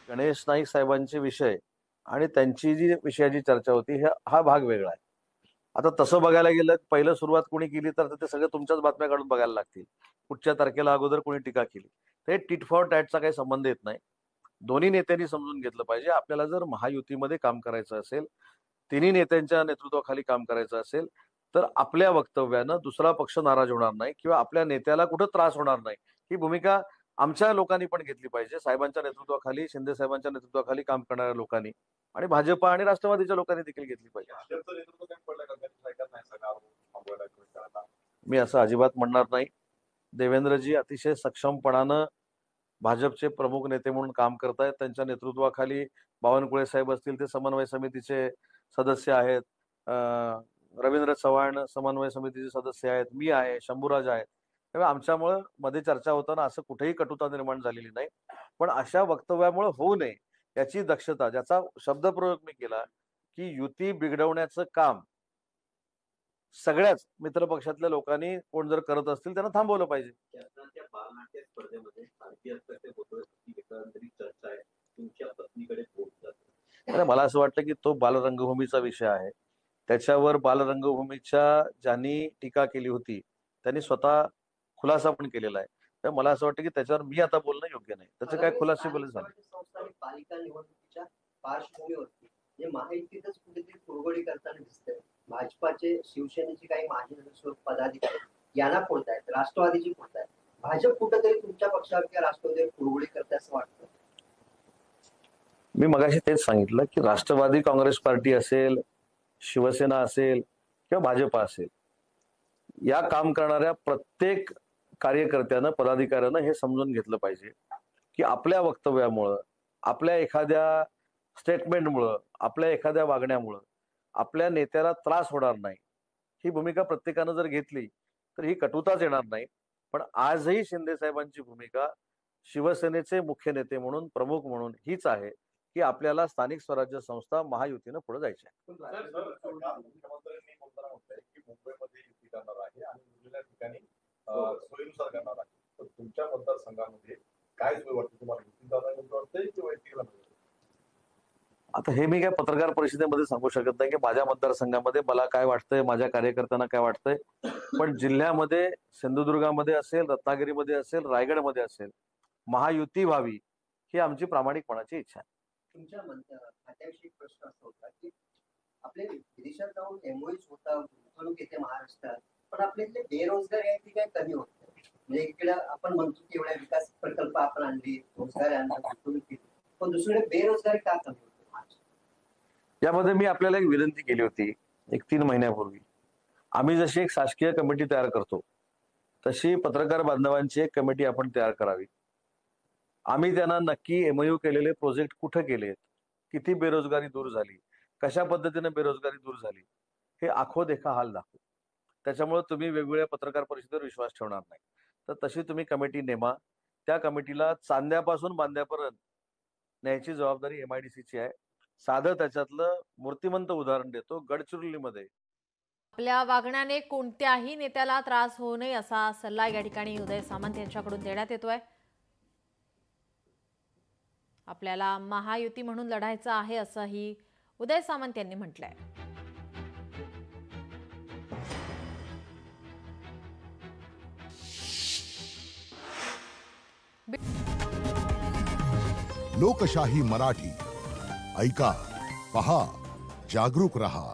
गणेश नाईक साहेबांचे विषय आणि त्यांची जी विषयाची चर्चा होती हा भाग वेगळा आहे. आता तसं बघायला गेलं पहिलं सुरुवात कोणी केली तर ते सगळे तुमच्याच बातम्या काढून बघायला लागतील. कुठच्या तारखेला अगोदर कोणी टीका केली. ते टिट फॉर टॅटचा काही संबंध येत नाही. दोन्ही नेत्यांनी समजून घेतलं पाहिजे. आपल्याला जर महायुतीमध्ये काम करायचं असेल, तिन्ही नेत्यांच्या नेतृत्वाखाली काम करायचं असेल, तर आपल्या वक्तव्यानं दुसरा पक्ष नाराज होणार नाही किंवा आपल्या नेत्याला कुठं त्रास होणार नाही. ही भूमिका आमच्या लोकांनी पण घेतली पाहिजे. साहेबांच्या नेतृत्वाखाली, शिंदे साहेबांच्या नेतृत्वाखाली काम करणाऱ्या लोकांनी आणि भाजपा आणि राष्ट्रवादीच्या लोकांनी देखील घेतली पाहिजे. मी असं अजिबात म्हणणार नाही. देवेंद्रजी अतिशय सक्षमपणानं भाजपचे प्रमुख नेते म्हणून काम करतायत. त्यांच्या नेतृत्वाखाली बावनकुळे साहेब असतील ते समन्वय समितीचे सदस्य आहेत. रवींद्र चव्हाण समन्वय समितीचे सदस्य आहेत. मी आहे, शंभूराज आहेत. तेव्हा आमच्यामुळं मध्ये चर्चा होताना असं कुठेही कटुता निर्माण झालेली नाही. पण अशा वक्तव्यामुळे होऊ नये याची दक्षता, ज्याचा शब्दप्रयोग मी केला की युती बिघडवण्याचं काम सगळ्याच मित्र पक्षातल्या लोकांनी कोण जर करत असतील त्यांना थांबवलं पाहिजे. मला असं वाटतं की तो बालरंगभूमीचा विषय आहे. त्याच्यावर बालरंगभूमीच्या ज्यांनी टीका केली होती त्यांनी स्वतः खुलासा पण केलेला आहे. तर मला असं वाटतं की त्याच्यावर मी आता बोलणं योग्य नाही. त्याचं काय खुलासे बोलले झाले. पालिका निवडणुकीच्या पार्श्वभूमीवरती जे महायुतीतच कुठेतरी कुरघोडी करताना दिसतंय. भाजपाचे शिवसेनेचे काही माजी नगरसेवक पदाधिकारी यांना फोडतायत, राष्ट्रवादीची फोडतायत. भाजप कुठेतरी तुमच्या पक्षावर किंवा राष्ट्रवादीवर कुरघोडी करते असं वाटतं. मी मगाशी तेच सांगितलं की राष्ट्रवादी काँग्रेस पार्टी असेल, शिवसेना असेल किंवा भाजपा असेल, या काम करणाऱ्या प्रत्येक कार्यकर्त्यानं, पदाधिकाऱ्यानं हे समजून घेतलं पाहिजे की आपल्या वक्तव्यामुळं, आपल्या एखाद्या स्टेटमेंटमुळं, आपल्या एखाद्या वागण्यामुळं आपल्या नेत्याला त्रास होणार नाही. ही भूमिका प्रत्येकानं जर घेतली तर ही कटुताच येणार नाही. पण आजही शिंदे साहेबांची भूमिका शिवसेनेचे मुख्य नेते म्हणून, प्रमुख म्हणून हीच आहे की आपल्याला स्थानिक स्वराज्य संस्था महायुतीनं पुढे जायचे आहे. मुंबईमध्ये युती करणार आहे आणि उरलेल्या ठिकाणी सोयीनुसार करणार आहे. तर तुमच्या मतदारसंघामध्ये काय सोय वाटते तुम्हाला? युती करणार वाटतंय की वैयक्तिक? आता हे मी काय पत्रकार परिषदेमध्ये सांगू शकत नाही की माझ्या मतदारसंघामध्ये मला काय वाटतंय, माझ्या कार्यकर्त्यांना काय वाटतंय. पण जिल्ह्यामध्ये, सिंधुदुर्गामध्ये असेल, रत्नागिरीमध्ये असेल, रायगडमध्ये असेल, महायुती व्हावी ही आमची प्रामाणिकपणाची इच्छा आहे. तुमच्या खात्याविषयी प्रश्न असा होता की आपले विदेशात जाऊन एमओयूज होता, गुंतवणूक येते महाराष्ट्रात, पण आपले बेरोजगारी आहे ती काय कमी होत नाही. म्हणजे इकडे आपण म्हणतो की एवढ्या विकास प्रकल्प आपण आणले, रोजगार आणला, गुंतवणूक केली, पण दुसरीकडे बेरोजगारी का कमी होते? यामध्ये मी आपल्याला एक विनंती केली होती एक 3 महिन्यापूर्वी. आम्ही जशी एक शासकीय कमिटी तयार करतो तशी पत्रकार बांधवांची एक कमिटी आपण तयार करावी. आम्ही त्यांना नक्की एमओयू केलेले प्रोजेक्ट कुठे केलेत, किती बेरोजगारी दूर झाली, कशा पद्धतीने बेरोजगारी दूर झाली, हे आखो देखा हाल दाखवू. त्याच्यामुळे तुम्ही वेगवेगळ्या पत्रकार परिषदेवर विश्वास ठेवणार नाही. तर तशी तुम्ही कमिटी नेमा. त्या कमिटीला चांद्यापासून बांद्यापर्यंत न्यायची जबाबदारी MIDCची आहे. साधं त्याच्यातलं मूर्तिमंत उदाहरण देतो. गडचिरोलीमध्ये आपल्या वागण्याने कोणत्याही नेत्याला त्रास होऊ नये असा सल्ला या ठिकाणी उदय सामंत यांच्याकडून देण्यात येतोय. आपल्याला महायुती म्हणून लढायचं आहे असंही उदय सामंत यांनी म्हटलंय. लोकशाही मराठी ऐका, पहा, जागरूक रहा.